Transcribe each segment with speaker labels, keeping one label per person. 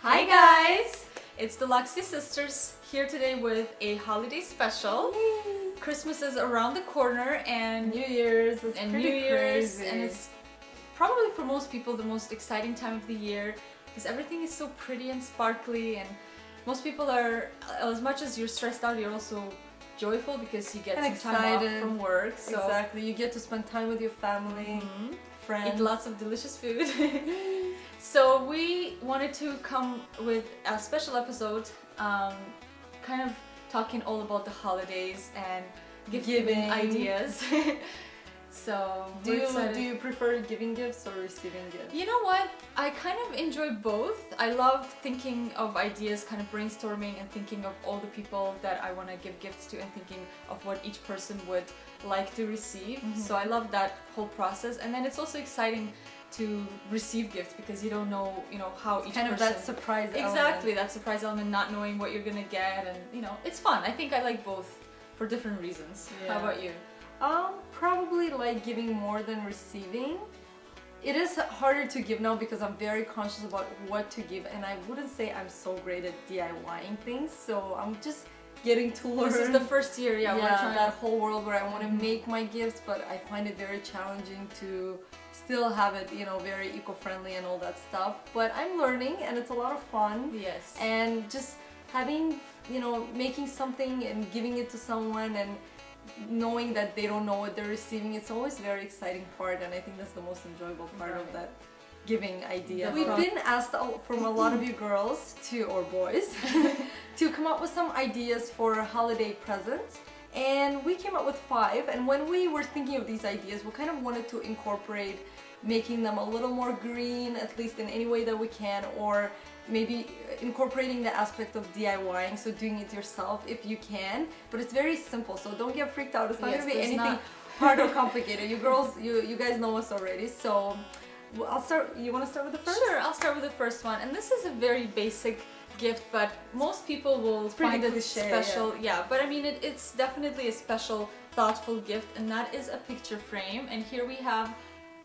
Speaker 1: Hi guys! It's the Luxy sisters here today with a holiday special.
Speaker 2: Yay.
Speaker 1: Christmas is around the corner and
Speaker 2: New Year's is
Speaker 1: and
Speaker 2: pretty
Speaker 1: New Year's
Speaker 2: crazy.
Speaker 1: and it's probably for most people the most exciting time of the year because everything is so pretty and sparkly, and most people are, as much as you're stressed out, you're also joyful because you get
Speaker 2: and
Speaker 1: some time off
Speaker 2: excited
Speaker 1: from work. So
Speaker 2: exactly, you get to spend time with your family, friends.
Speaker 1: eat lots of delicious food. So we wanted to come with a special episode, kind of talking all about the holidays and giving ideas. So
Speaker 2: do you prefer giving gifts or receiving gifts?
Speaker 1: You know what? I kind of enjoy both. I love thinking of ideas, kind of brainstorming and thinking of all the people that I want to give gifts to and thinking of what each person would like to receive. So I love that whole process, and then it's also exciting to receive gifts because you don't know, how each
Speaker 2: kind
Speaker 1: person...
Speaker 2: of that surprise
Speaker 1: Exactly,
Speaker 2: element.
Speaker 1: that surprise element, not knowing what you're gonna get, and it's fun. I think I like both for different reasons.
Speaker 2: Yeah.
Speaker 1: How about you?
Speaker 2: Probably like giving more than receiving. It is harder to give now because I'm very conscious about what to give, and I wouldn't say I'm so great at DIYing things, so I'm just getting to learn.
Speaker 1: This is the first year, we're trying
Speaker 2: that whole world where I want to make my gifts, but I find it very challenging to still have it, very eco-friendly and all that stuff. But I'm learning, and it's a lot of fun.
Speaker 1: Yes.
Speaker 2: And just having, making something and giving it to someone and knowing that they don't know what they're receiving, it's always a very exciting part, and I think that's the most enjoyable part of that giving idea. We've been asked from a lot of you girls or boys to come up with some ideas for holiday presents, and we came up with 5. And when we were thinking of these ideas, we kind of wanted to incorporate making them a little more green, at least in any way that we can, or maybe incorporating the aspect of DIYing, so doing it yourself if you can. But it's very simple, so don't get freaked out. It's not going to be anything hard or complicated. You girls, you guys know us already, so I'll start. You want to start with the first?
Speaker 1: Sure, I'll start with the first one. And this is a very basic gift, but most people will find it special. Yeah, but I mean, it's definitely a special, thoughtful gift, and that is a picture frame. And here we have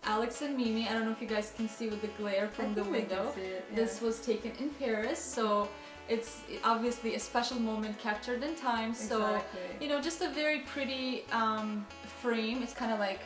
Speaker 1: Alex and Mimi. I don't know if you guys can see with the glare from the window. This was taken in Paris, so it's obviously a special moment captured in time. So, just a very pretty frame. It's kind of like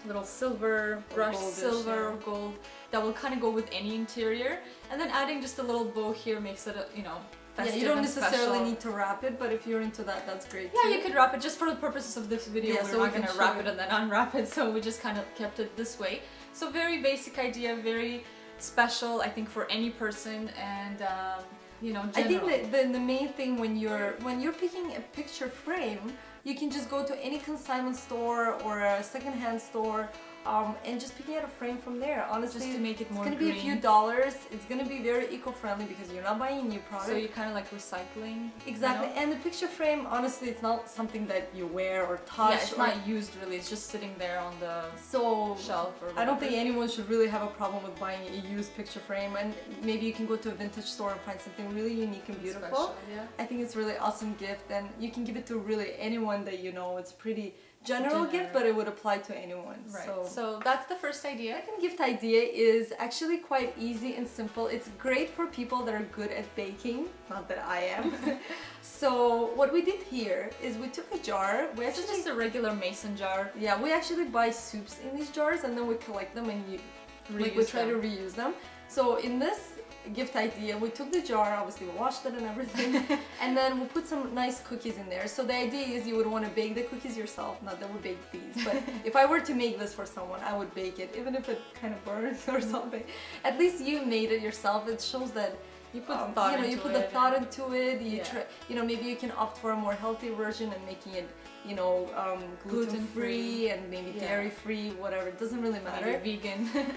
Speaker 1: little silver, brushed silver or gold that will kind of go with any interior. And then adding just a little bow here makes it, festive.
Speaker 2: You don't
Speaker 1: and
Speaker 2: necessarily
Speaker 1: special.
Speaker 2: need to wrap it, but if you're into that, that's great
Speaker 1: Yeah,
Speaker 2: too.
Speaker 1: you could wrap it just for the purposes of this video.
Speaker 2: Yeah,
Speaker 1: we're
Speaker 2: so
Speaker 1: not going to wrap it and then unwrap it, so we just kind of kept it this way. So very basic idea, very special, I think, for any person, and general.
Speaker 2: I think that the main thing when you're picking a picture frame, you can just go to any consignment store or a secondhand store, and just picking out a frame from there. Honestly,
Speaker 1: just to make it more
Speaker 2: it's gonna be a few dollars. It's gonna be very eco-friendly because you're not buying a new product.
Speaker 1: So you're kind of like recycling.
Speaker 2: Exactly, and the picture frame, honestly, it's not something that you wear or touch.
Speaker 1: Yeah, it's not used really. It's just sitting there on the shelf or whatever.
Speaker 2: I don't think anyone should really have a problem with buying a used picture frame, and maybe you can go to a vintage store and find something really unique and beautiful.
Speaker 1: Special, yeah.
Speaker 2: I think it's a really awesome gift, and you can give it to really anyone that you know. It's pretty general gift, but it would apply to anyone.
Speaker 1: Right. So that's the first idea.
Speaker 2: The second gift idea is actually quite easy and simple. It's great for people that are good at baking. Not that I am. So what we did here is we took a jar.
Speaker 1: This is just a regular mason jar.
Speaker 2: Yeah, we actually buy soups in these jars, and then we collect them and we try to reuse them. So in this gift idea, we took the jar, obviously we washed it and everything, and then we put some nice cookies in there. So the idea is you would want to bake the cookies yourself, not that we bake these, but if I were to make this for someone, I would bake it, even if it kind of burns or something. At least you made it yourself. It shows that you put the thought into it. You try, maybe you can opt for a more healthy version and making it, gluten-free and maybe dairy-free, whatever. It doesn't really matter.
Speaker 1: Maybe vegan.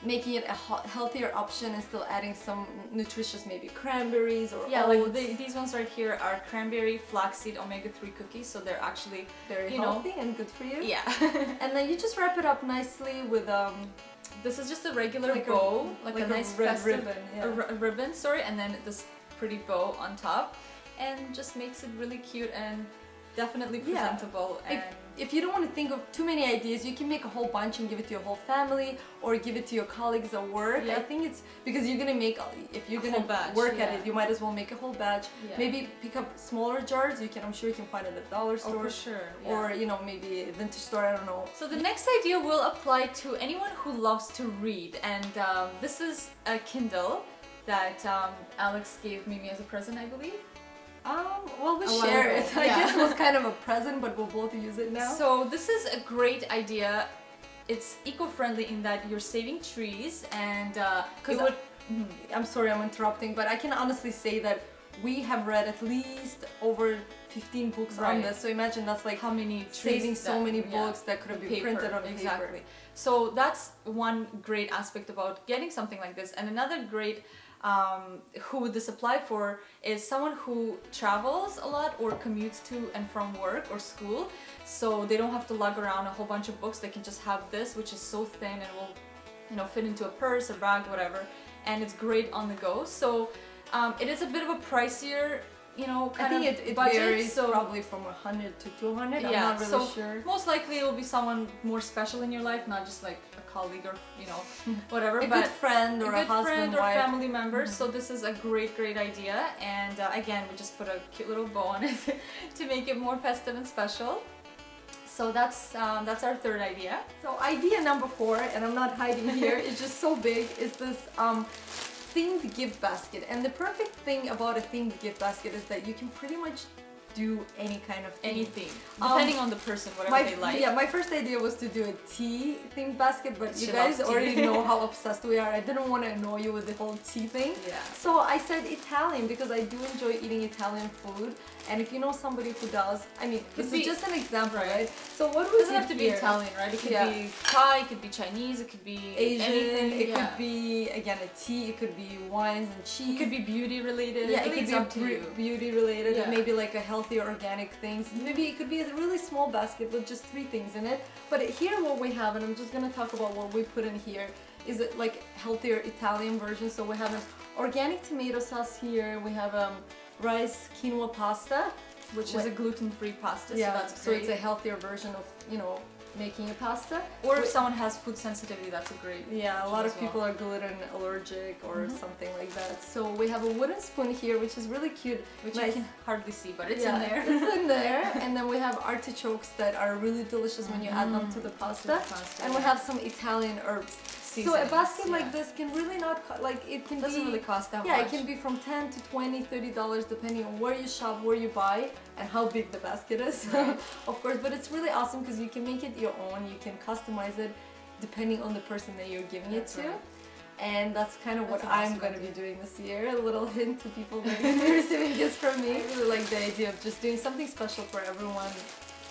Speaker 2: Making it a healthier option and still adding some nutritious, maybe cranberries or
Speaker 1: oats.
Speaker 2: Like
Speaker 1: these ones right here are cranberry flaxseed omega-3 cookies, so they're actually
Speaker 2: very healthy and good for you.
Speaker 1: Yeah.
Speaker 2: And then you just wrap it up nicely with
Speaker 1: this is just a regular bow, like a nice
Speaker 2: red ribbon,
Speaker 1: a ribbon, sorry, and then this pretty bow on top, and just makes it really cute and definitely presentable. And
Speaker 2: if you don't want to think of too many ideas, you can make a whole bunch and give it to your whole family or give it to your colleagues at work. I think it's because you're gonna make, if you're gonna work at it, you might as well make a whole batch. Maybe pick up smaller jars. I'm sure you can find it at the dollar store.
Speaker 1: For sure.
Speaker 2: Or maybe a vintage store. I don't know.
Speaker 1: So the next idea will apply to anyone who loves to read, and this is a Kindle that Alex gave Mimi as a present, I believe.
Speaker 2: Well, we share it. I guess it was kind of a present, but we'll both use it now.
Speaker 1: So this is a great idea. It's eco-friendly in that you're saving trees, and
Speaker 2: I'm sorry I'm interrupting, but I can honestly say that we have read at least over 15 books on this. So imagine that's like
Speaker 1: how many
Speaker 2: saving so many books that could have been printed on paper.
Speaker 1: So that's one great aspect about getting something like this, and another great who would this apply for is someone who travels a lot or commutes to and from work or school, so they don't have to lug around a whole bunch of books. They can just have this, which is so thin and will fit into a purse or bag, whatever, and it's great on the go. So it is a bit of a pricier
Speaker 2: I think it varies, so probably from 100 to 200. I'm not really sure.
Speaker 1: Most likely it will be someone more special in your life, not just like a colleague or whatever,
Speaker 2: a good friend or a husband
Speaker 1: or family member. So this is a great idea, and again, we just put a cute little bow on it to make it more festive and special. So that's our third idea.
Speaker 2: So idea number 4, and I'm not hiding here, it's just so big, is this themed gift basket. And the perfect thing about a themed gift basket is that you can pretty much do any kind of theme.
Speaker 1: Anything, depending on the person, whatever they like.
Speaker 2: Yeah, my first idea was to do a tea themed basket, but you guys already know how obsessed we are. I didn't want to annoy you with the whole tea thing.
Speaker 1: Yeah.
Speaker 2: So I said Italian because I do enjoy eating Italian food. And if you know somebody who does, I mean, this is just an example, right? So what
Speaker 1: it doesn't have to be Italian, right? It could be Thai, it could be Chinese, it could be
Speaker 2: Asian,
Speaker 1: anything.
Speaker 2: It could be, again, a tea, it could be wines and cheese.
Speaker 1: It could be beauty related.
Speaker 2: Yeah,
Speaker 1: it could
Speaker 2: be beauty related, and maybe like a healthy organic things. Maybe it could be a really small basket with just 3 things in it. But here what we have, and I'm just gonna talk about what we put in here, is it like healthier Italian version. So we have an organic tomato sauce here. We have rice quinoa pasta,
Speaker 1: which is a gluten-free pasta.
Speaker 2: Yeah,
Speaker 1: so that's
Speaker 2: great. So it's a healthier version of making a pasta.
Speaker 1: Or if someone has food sensitivity, that's a great.
Speaker 2: Yeah, a lot of people are gluten allergic or something like that. So we have a wooden spoon here, which is really cute,
Speaker 1: which you can hardly see, but it's in there.
Speaker 2: It's in there. And then we have artichokes that are really delicious when you add them to the pasta. And we have some Italian herbs. So a basket like this can really not
Speaker 1: doesn't really cost that much.
Speaker 2: Yeah, it can be from $10 to $20, $30 depending on where you shop, where you buy, and how big the basket is. Of course, but it's really awesome because you can make it your own. You can customize it depending on the person that you're giving it to. And that's kind of what I'm going to be doing this year. A little hint to people that are receiving gifts from me. I really like the idea of just doing something special for everyone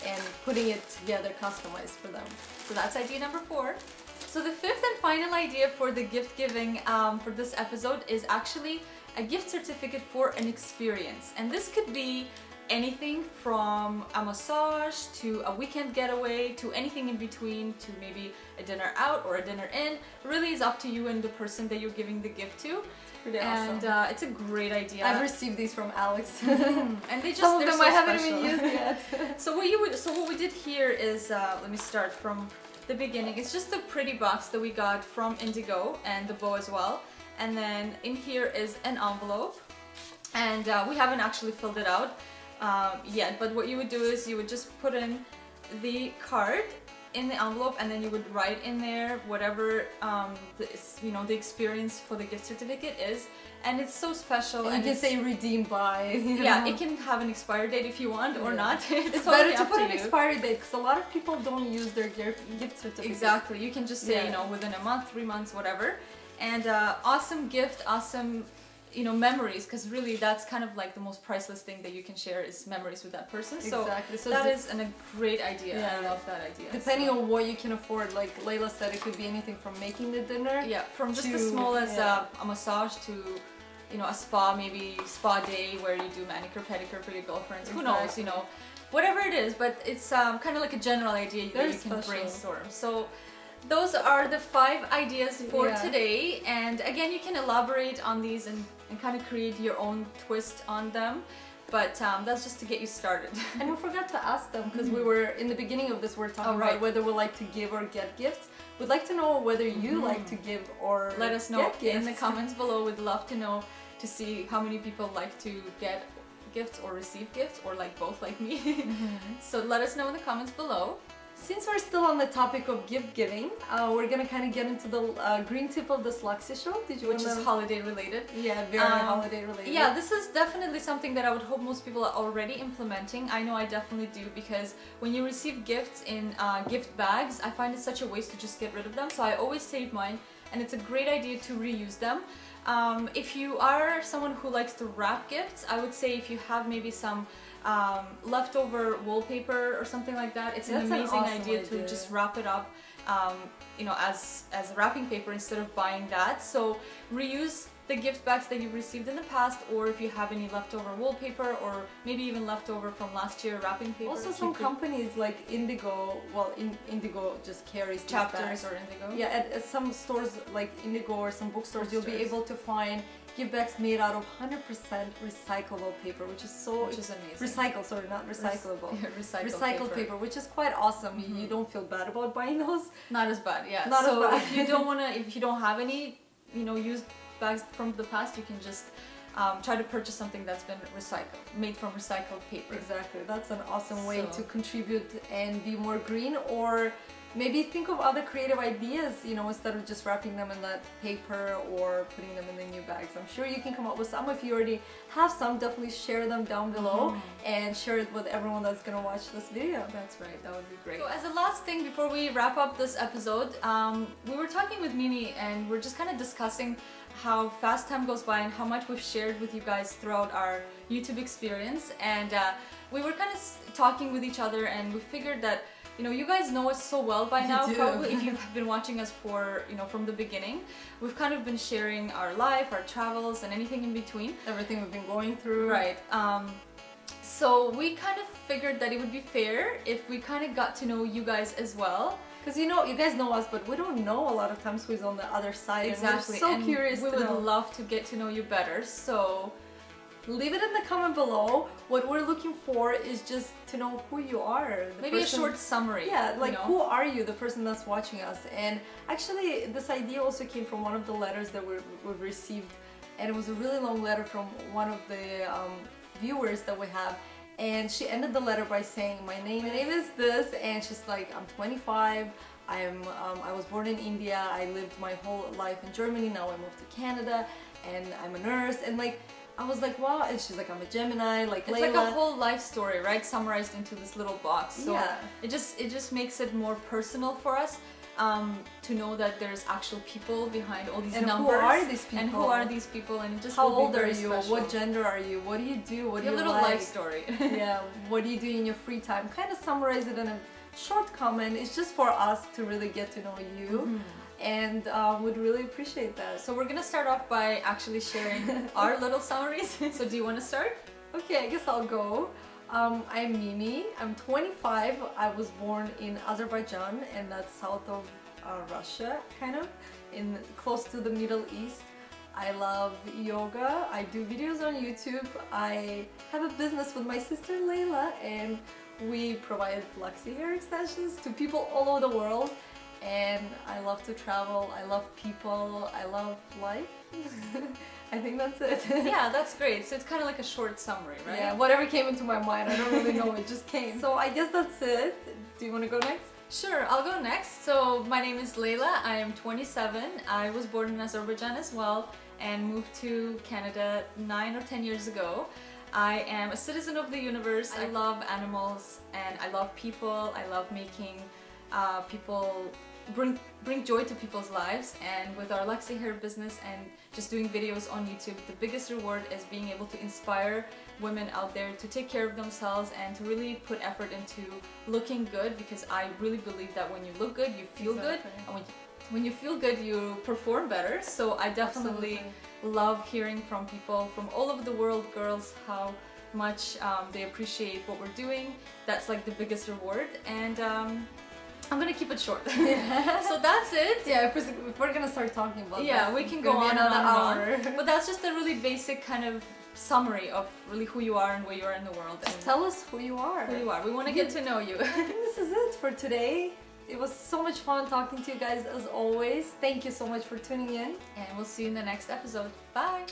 Speaker 2: and putting it together, customized for them.
Speaker 1: So that's idea number 4. So the 5th and final idea for the gift giving for this episode is actually a gift certificate for an experience. And this could be anything from a massage to a weekend getaway to anything in between, to maybe a dinner out or a dinner in. Really is up to you and the person that you're giving the gift to.
Speaker 2: Pretty awesome.
Speaker 1: And it's a great idea.
Speaker 2: I've received these from Alex.
Speaker 1: And they just,
Speaker 2: some of them I haven't
Speaker 1: special.
Speaker 2: even used yet.
Speaker 1: So what we did here is, let me start from the beginning. It's just a pretty box that we got from Indigo, and the bow as well. And then in here is an envelope, and we haven't actually filled it out yet, but what you would do is you would just put in the card in the envelope, and then you would write in there whatever the experience for the gift certificate is, and it's so special.
Speaker 2: And you can say redeemed by.
Speaker 1: Yeah, it can have an expiry date if you want or not.
Speaker 2: It's totally better to put an expiry date because a lot of people don't use their gift certificates.
Speaker 1: Exactly. You can just say within a month, 3 months, whatever. And awesome gift, awesome memories, because really that's kind of like the most priceless thing that you can share is memories with that person.
Speaker 2: Exactly.
Speaker 1: So that is a great idea. Yeah. I love that idea.
Speaker 2: Depending on what you can afford, like Layla said, it could be anything from making the dinner.
Speaker 1: Yeah, from just as small as a massage to a spa, maybe spa day where you do manicure, pedicure for your girlfriends. Who knows, whatever it is, but it's kind of like a general idea that you can brainstorm. So those are the 5 ideas for today, and again, you can elaborate on these and kind of create your own twist on them. but that's just to get you started.
Speaker 2: And we forgot to ask them, because we were in the beginning of this, we're talking about whether we like to give or get gifts. We'd like to know whether you like to give or
Speaker 1: let us know
Speaker 2: get gifts.
Speaker 1: In the comments below. We'd love to know, to see how many people like to get gifts or receive gifts, or like both, like me. So let us know in the comments below.
Speaker 2: Since we're still on the topic of gift giving, we're gonna kind of get into the green tip of this Luxy show.
Speaker 1: Which is holiday related.
Speaker 2: Yeah, very holiday related.
Speaker 1: Yeah, this is definitely something that I would hope most people are already implementing. I know I definitely do, because when you receive gifts in gift bags, I find it such a waste to just get rid of them. So I always save mine, and it's a great idea to reuse them. If you are someone who likes to wrap gifts, I would say if you have maybe some leftover wallpaper or something like that, it's an amazing idea to just wrap it up, you know, as wrapping paper instead of buying that. So reuse the gift bags that you've received in the past, or if you have any leftover wallpaper, or maybe even leftover from last year wrapping paper.
Speaker 2: Also, some companies like Indigo, well, Indigo just carries
Speaker 1: Chapters or Indigo.
Speaker 2: Yeah, at some stores like Indigo or some bookstores, you'll be able to find gift bags made out of 100% recyclable paper, which is
Speaker 1: amazing.
Speaker 2: Recycled, sorry, not recyclable.
Speaker 1: Recycled
Speaker 2: paper, which is quite awesome. You don't feel bad about buying those.
Speaker 1: Not as bad, yeah.
Speaker 2: Not
Speaker 1: so
Speaker 2: as bad.
Speaker 1: if you don't have any, you know, used bags from the past, you can just try to purchase something that's been made from recycled paper.
Speaker 2: Exactly, that's an awesome way to contribute and be more green, or maybe think of other creative ideas, you know, instead of just wrapping them in that paper or putting them in the new bags. I'm sure you can come up with some. If you already have some, definitely share them down below and share it with everyone that's gonna watch this video.
Speaker 1: That's right, that would be great. So as a last thing before we wrap up this episode, we were talking with Mimi, and we're just kind of discussing how fast time goes by and how much we've shared with you guys throughout our YouTube experience. And we were kind of talking with each other, and we figured that, you know, you guys know us so well by now, probably, if you've been watching us for, you know, from the beginning. We've kind of been sharing our life, our travels, and anything in between.
Speaker 2: Everything we've been going through.
Speaker 1: Right. So we kind of figured that it would be fair if we kind of got to know you guys as well.
Speaker 2: Because, you know, you guys know us, but we don't know a lot of times who's on the other side.
Speaker 1: Exactly.
Speaker 2: And we're so curious
Speaker 1: we would love to get to know you better. So
Speaker 2: leave it in the comment below. What we're looking for is just to know who you are.
Speaker 1: Maybe a short summary.
Speaker 2: Yeah, like, you know, who are you, the person that's watching us? And actually, this idea also came from one of the letters that we've received, and it was a really long letter from one of the viewers that we have. And she ended the letter by saying, my name is this, and she's like, I'm 25, I was born in India, I lived my whole life in Germany, now I moved to Canada, and I'm a nurse. And like, I was like, wow. And she's like, I'm a Gemini, like
Speaker 1: it's
Speaker 2: Layla.
Speaker 1: like a whole life story, right, summarized into this little box. So it just makes it more personal for us, to know that there's actual people behind all these numbers.
Speaker 2: Who are these people?
Speaker 1: And who are these people? And it just
Speaker 2: how old are you?
Speaker 1: Special.
Speaker 2: What gender are you? What do you do? What do you
Speaker 1: little
Speaker 2: like?
Speaker 1: life story.
Speaker 2: Yeah. What do you do in your free time? Kind of summarize it in a short comment. It's just for us to really get to know you. And would really appreciate that.
Speaker 1: So we're gonna start off by actually sharing our little summaries. So do you want to start?
Speaker 2: Okay, I guess I'll go. I'm Mimi. I'm 25. I was born in Azerbaijan, and that's south of Russia, kind of, close to the Middle East. I love yoga. I do videos on YouTube. I have a business with my sister Layla, and we provide Luxy hair extensions to people all over the world. And I love to travel. I love people. I love life. I think that's it.
Speaker 1: Yeah, that's great. So it's kind of like a short summary, right?
Speaker 2: Yeah, whatever came into my mind. I don't really know. It just came. So I guess that's it. Do you want to go next?
Speaker 1: Sure, I'll go next. So my name is Layla. I am 27. I was born in Azerbaijan as well and moved to Canada 9 or 10 years ago. I am a citizen of the universe. I love animals and I love people. I love making people bring joy to people's lives, and with our Luxy hair business and just doing videos on YouTube, the biggest reward is being able to inspire women out there to take care of themselves and to really put effort into looking good, because I really believe that when you look good, you feel good, and when you feel good, you perform better. So I definitely love hearing from people from all over the world, girls, how much they appreciate what we're doing. That's like the biggest reward. And I'm gonna keep it short. So that's it.
Speaker 2: Yeah, if we're gonna start talking about
Speaker 1: yeah,
Speaker 2: this,
Speaker 1: we
Speaker 2: it's
Speaker 1: can
Speaker 2: gonna
Speaker 1: go
Speaker 2: be
Speaker 1: on
Speaker 2: another
Speaker 1: and on.
Speaker 2: hour.
Speaker 1: But that's just a really basic kind of summary of really who you are and where you are in the world. And
Speaker 2: Tell us who you are.
Speaker 1: who you are. We want to get to know you.
Speaker 2: This is it for today. It was so much fun talking to you guys as always. Thank you so much for tuning in.
Speaker 1: And we'll see you in the next episode. Bye.